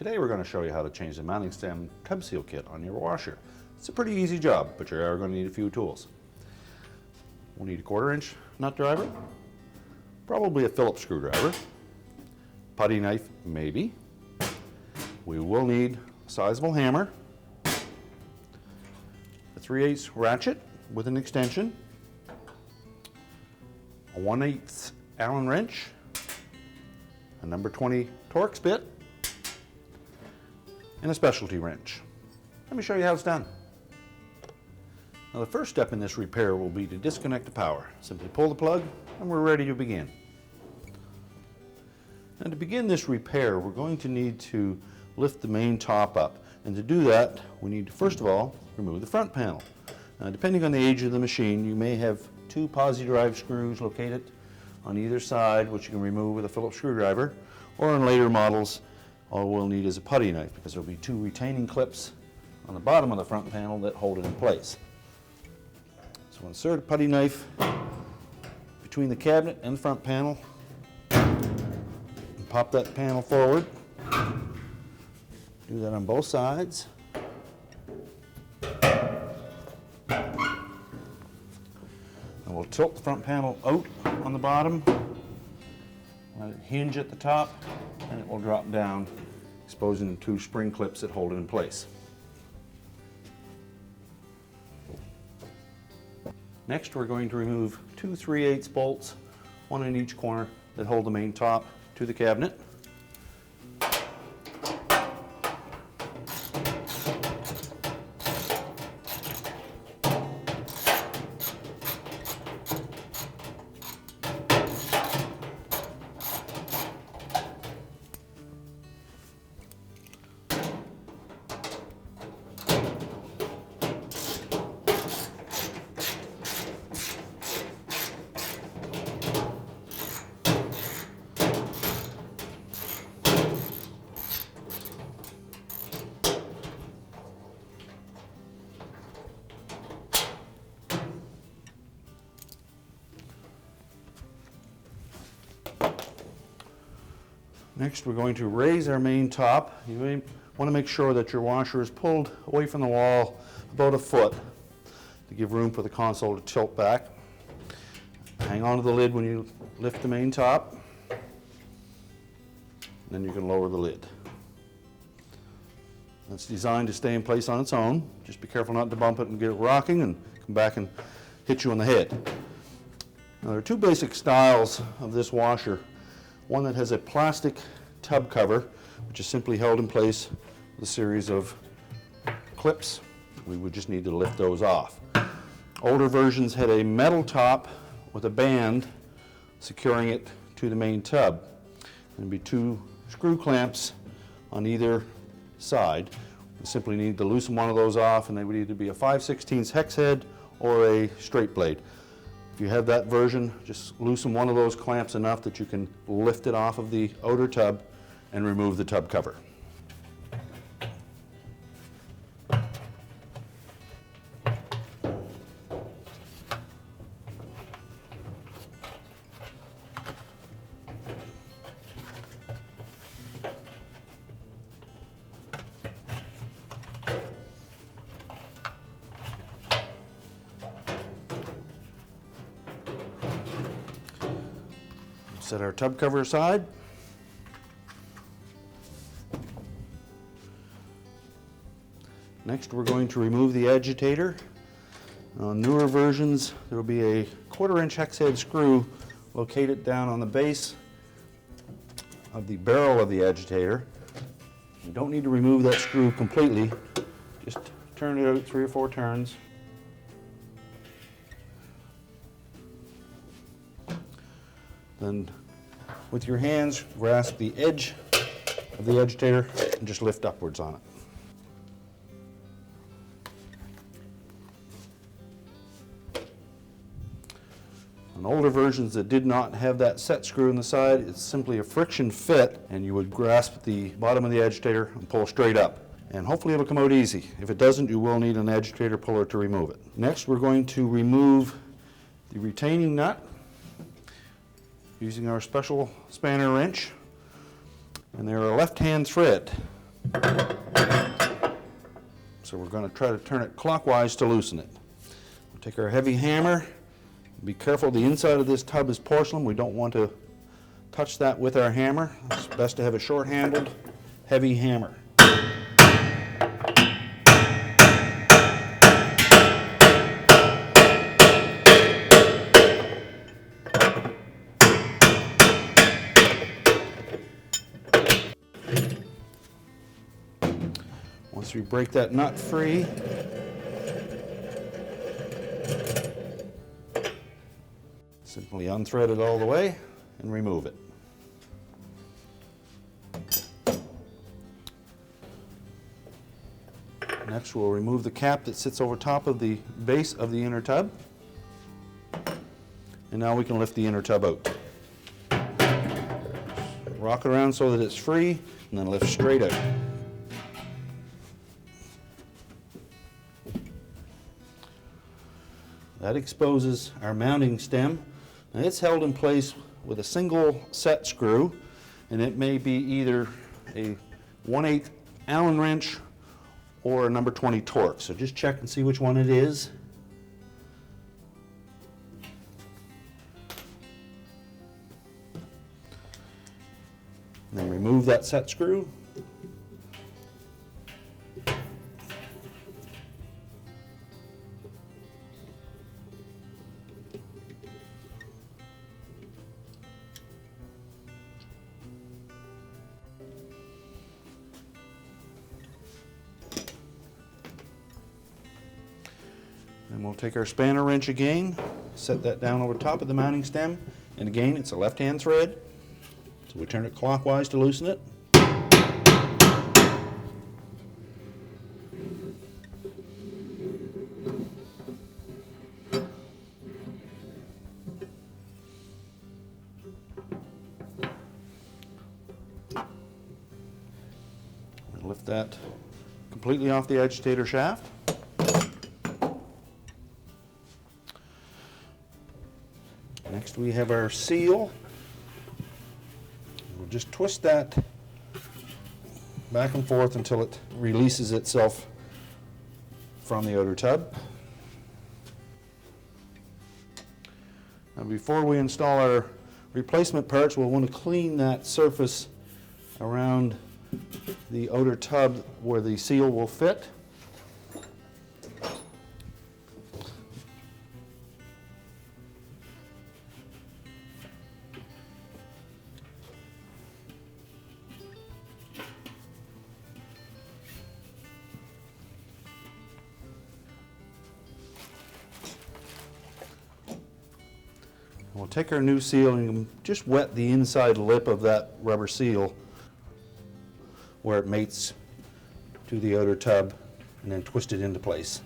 Today we're going to show you how to change the mounting stem tub seal kit on your washer. It's a pretty easy job, but you are going to need a few tools. We'll need a 1/4 inch nut driver, probably a Phillips screwdriver, putty knife maybe. We will need a Sizeable hammer, a 3/8 ratchet with an extension, a 1/8 Allen wrench, a number 20 Torx bit, and a specialty wrench. Let me show you how it's done. Now the first step in this repair will be to disconnect the power. Simply pull the plug and we're ready to begin. And to begin this repair, we're going to need to lift the main top up. And to do that, we need to first of all remove the front panel. Now, depending on the age of the machine, you may have 2 posi drive screws located on either side, which you can remove with a Phillips screwdriver, or in later models, all we'll need is a putty knife because there'll be 2 retaining clips on the bottom of the front panel that hold it in place. So insert a putty knife between the cabinet and the front panel and pop that panel forward. Do that on both sides. And we'll tilt the front panel out on the bottom, let it hinge at the top, and it will drop down, exposing the 2 spring clips that hold it in place. Next, we're going to remove 2 3/8 bolts, 1 in each corner, that hold the main top to the cabinet. Next, we're going to raise our main top. You may want to make sure that your washer is pulled away from the wall about 1 foot to give room for the console to tilt back. Hang on to the lid when you lift the main top, and then you can lower the lid. It's designed to stay in place on its own. Just be careful not to bump it and get it rocking and come back and hit you on the head. Now, there are 2 basic styles of this washer. One that has a plastic tub cover, which is simply held in place with a series of clips. We would just need to lift those off. Older versions had a metal top with a band securing it to the main tub. There'd be 2 screw clamps on either side. We simply need to loosen one of those off, and they would either be a 5/16 hex head or a straight blade. If you have that version, just loosen one of those clamps enough that you can lift it off of the outer tub and remove the tub cover. Set our tub cover aside. Next, we're going to remove the agitator. On newer versions, there will be a 1/4 inch hex head screw located down on the base of the barrel of the agitator. You don't need to remove that screw completely. Just turn it out 3 or 4 turns. Then with your hands, grasp the edge of the agitator and just lift upwards on it. On older versions that did not have that set screw in the side, it's simply a friction fit, and you would grasp the bottom of the agitator and pull straight up. And hopefully it'll come out easy. If it doesn't, you will need an agitator puller to remove it. Next, we're going to remove the retaining nut using our special spanner wrench. And they're a left-hand thread. So we're going to try to turn it clockwise to loosen it. We'll take our heavy hammer. Be careful, the inside of this tub is porcelain. We don't want to touch that with our hammer. It's best to have a short-handled, heavy hammer. Once we break that nut free, simply unthread it all the way and remove it. Next, we'll remove the cap that sits over top of the base of the inner tub. And now we can lift the inner tub out. Rock it around so that it's free, and then lift straight out. That exposes our mounting stem. Now it's held in place with a single set screw, and it may be either a 1/8 Allen wrench or a number 20 Torx. So just check and see which one it is. And then remove that set screw. And we'll take our spanner wrench again, set that down over top of the mounting stem, and again it's a left-hand thread, so we turn it clockwise to loosen it. And lift that completely off the agitator shaft. Next we have our seal. We'll just twist that back and forth until it releases itself from the outer tub. Now before we install our replacement parts, we'll want to clean that surface around the outer tub where the seal will fit. We'll take our new seal and just wet the inside lip of that rubber seal where it mates to the outer tub, and then twist it into place.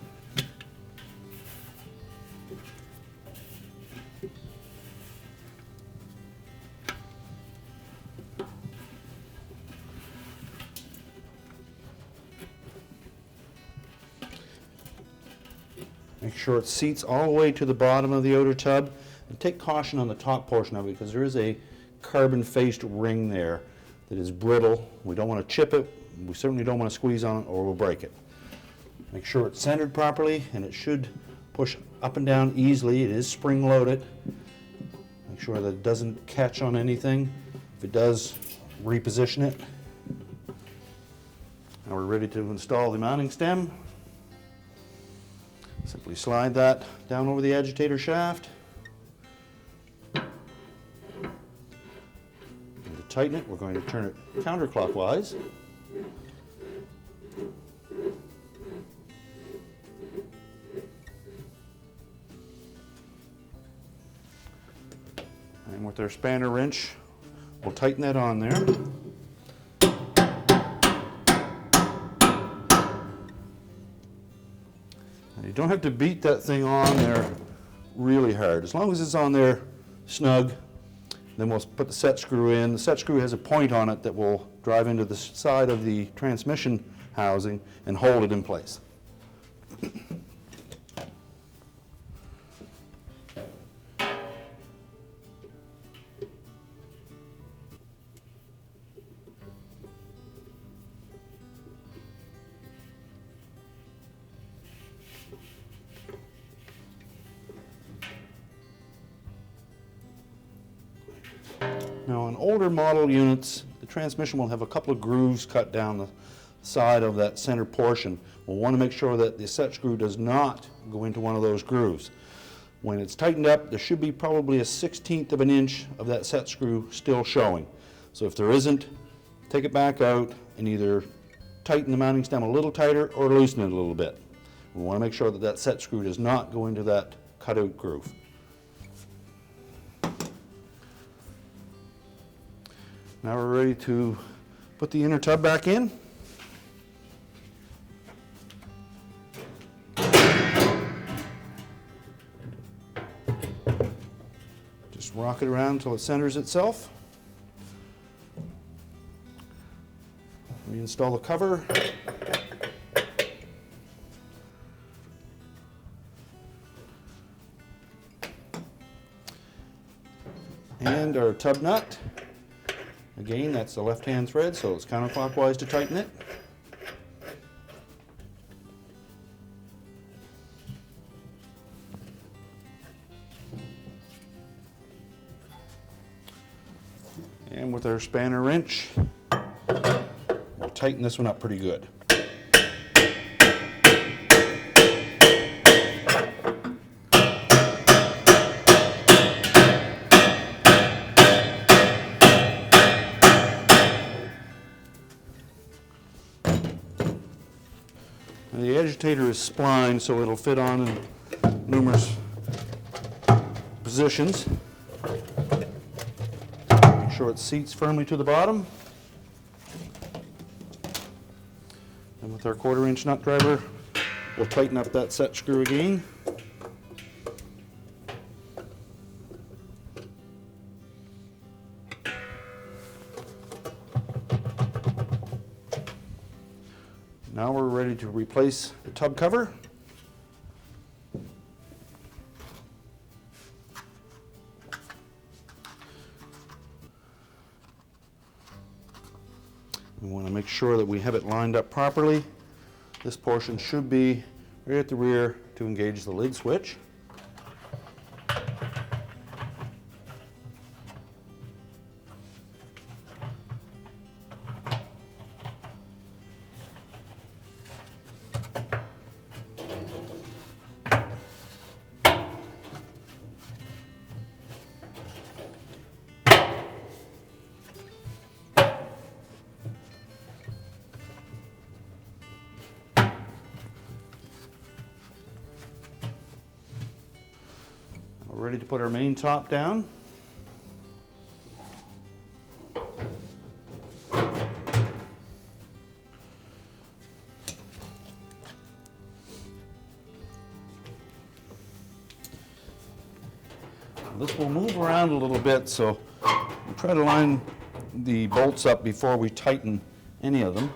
Make sure it seats all the way to the bottom of the outer tub. And take caution on the top portion of it because there is a carbon-faced ring there that is brittle. We don't want to chip it. We certainly don't want to squeeze on it or we'll break it. Make sure it's centered properly, and it should push up and down easily. It is spring-loaded. Make sure that it doesn't catch on anything. If it does, reposition it. Now we're ready to install the mounting stem. Simply slide that down over the agitator shaft. Tighten it, we're going to turn it counterclockwise. And with our spanner wrench, we'll tighten that on there. And you don't have to beat that thing on there really hard. As long as it's on there snug, then we'll put the set screw in. The set screw has a point on it that will drive into the side of the transmission housing and hold it in place. On older model units, the transmission will have a couple of grooves cut down the side of that center portion. We'll want to make sure that the set screw does not go into one of those grooves. When it's tightened up, there should be probably a 1/16 of an inch of that set screw still showing. So if there isn't, take it back out and either tighten the mounting stem a little tighter or loosen it a little bit. We want to make sure that that set screw does not go into that cutout groove. Now we're ready to put the inner tub back in. Just rock it around until it centers itself. Reinstall the cover. And our tub nut. Again, that's the left-hand thread, so it's counterclockwise to tighten it. And with our spanner wrench, we'll tighten this one up pretty good. The agitator is splined, so it'll fit on in numerous positions. Make sure it seats firmly to the bottom. And with our 1/4 inch nut driver, we'll tighten up that set screw again. Now we're ready to replace the tub cover. We want to make sure that we have it lined up properly. This portion should be right at the rear to engage the lid switch. We're ready to put our main top down. This will move around a little bit, so we'll try to line the bolts up before we tighten any of them.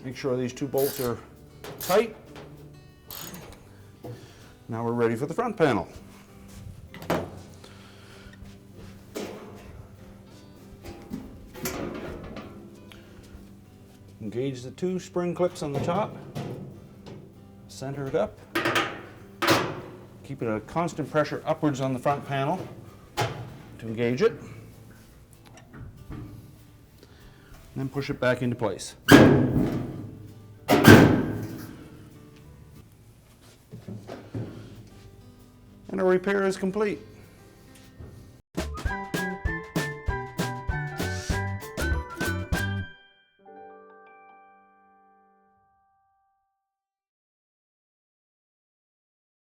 Make sure these two bolts are tight. Now we're ready for the front panel. Engage the two spring clips on the top, center it up, keep it at a constant pressure upwards on the front panel to engage it, and then push it back into place. And our repair is complete.